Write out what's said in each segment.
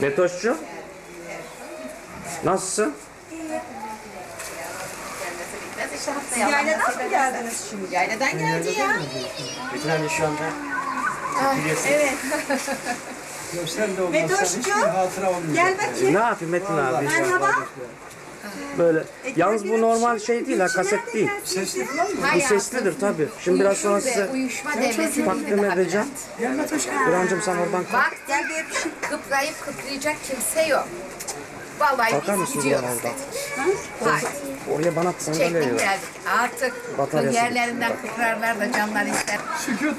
Metoş'cum, nasılsın? Siz yayladan mı geldiniz şimdi? Yayladan geldi ya. Metin abi şu anda Evet. Sen de olmazsan hiçbir hatıra olmuyor. Gel bakayım. ne yapayım Metin abi? Merhaba. Böyle. Yalnız bu normal şey değil ha, kaset değil. Sesli falan mı? Bu seslidir tabii. Şimdi biraz sonra size Uyuşma devresini takdim edeceğim. Gelme Toşka. İrhancığım sen oradan kalk. Bak Gel bir öpüşün. kıplayıp kıplayacak kimse yok. Vallahi Bakar biz mısınız gidiyoruz bana oradan? dedik. Haydi. Oraya bana sandalye Çektik ver. geldik. Artık Bataryası yerlerinden kıprarlar da canlar ister. Sükut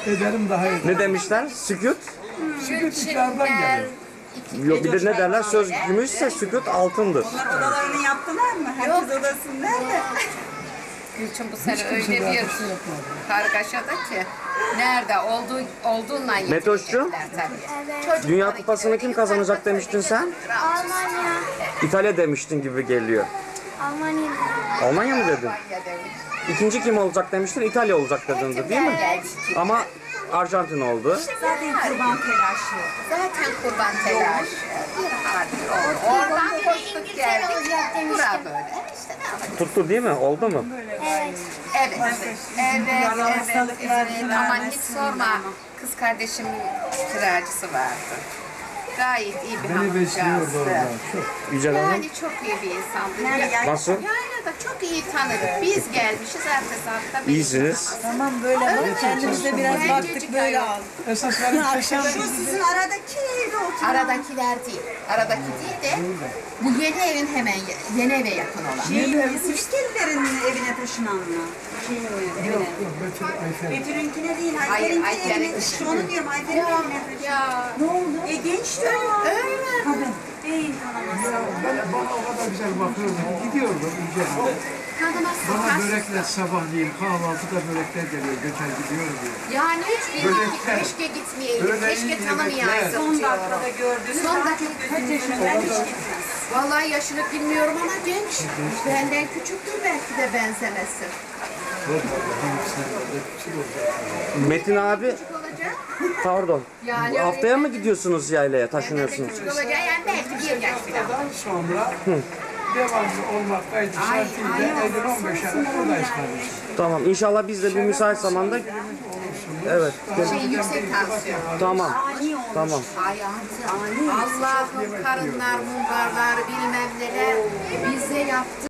ederim daha iyi. Ne demişler? Sükut. Sükut ikrardan geliyor. Yok bir de ne derler? Söz gümüşse sükut altındır. Onlar odalarını yaptılar mı? Herkes odasında nerede? Gülçin bu sene öyle bir kargaşada ki. Nerede olduğunla Metoş'cum, tabii. Dünya Kupası'nı kim kazanacak demiştin sen? Almanya. İtalya demiştin gibi geliyor. Almanya. Almanya mı dedin? İkinci kim olacak demiştin? İtalya olacak dedin değil mi? Ama Arjantin oldu. Zaten kurban telaşı. Zaten kurban telaşı. Oradan koştuk geldik. Bura böyle. İşte ne yapalım? Tuttu değil mi? Oldu mu? Evet. Evet. hastalıklar Evet. Ama hiç sorma. Kız kardeşimin kiracısı vardı. Gayet iyi bir Beni besliyordu orada. hanımcağızdı. Çok. Yücel Hanım. Yani çok iyi bir insandı. Nasıl? Yaylada çok iyi tanıdık. Biz gelmişiz ertesi hafta. beni İyisiniz. Tamam böyle bak. Kendimize biraz baktık böyle aldık. Esas benim peşem Şu sizin aradaki evde oturan. Aradakiler değil. Aradaki değil de bu yeni evin hemen yeni eve yakın olan. Sivriskelilerin evine taşınan mı? Şeyin evine. Yok Betül Ayfer. Betül'ünkine değil. Hayır, Ayfer'inkine Ayfer'in evine. işi. İşte onu diyorum. Ayfer'in evine taşınan. Ya. Ne oldu? Gençti o. Öyle mi? Değil tanımaz. Bana o kadar güzel bakıyordu ki gidiyordu Yücel Hanım. Tanımazsın. Bana börekler sabahleyin kahvaltıda börekler geliyor. Götür gidiyor diyor. Yani hiç bildik Börekler. keşke gitmeyeydik. Böyle iyi Keşke yemekler. tanımayaydık Son diyorum. dakikada gördünüz. Son Daha dakika. çok kaç yaşında hiç gitmez. Vallahi yaşını bilmiyorum ama genç. Benden küçüktür belki de benzemesi. Metin abi, Olacak. pardon. Yani Bu haftaya mı gidiyorsunuz yaylaya, taşınıyorsunuz? Küçük olacak yani belki bir yaş falan. Ondan sonra devamlı olmak kaydı şartıyla Eylül 15'e kadar buradayız kardeşim. Tamam, inşallah biz de bir müsait zamanda... Evet, Yüksek tansiyon. tamam, tamam. Hayatım. Allah'ım karınlar, mungarlar, bilmem neler bize yaptı.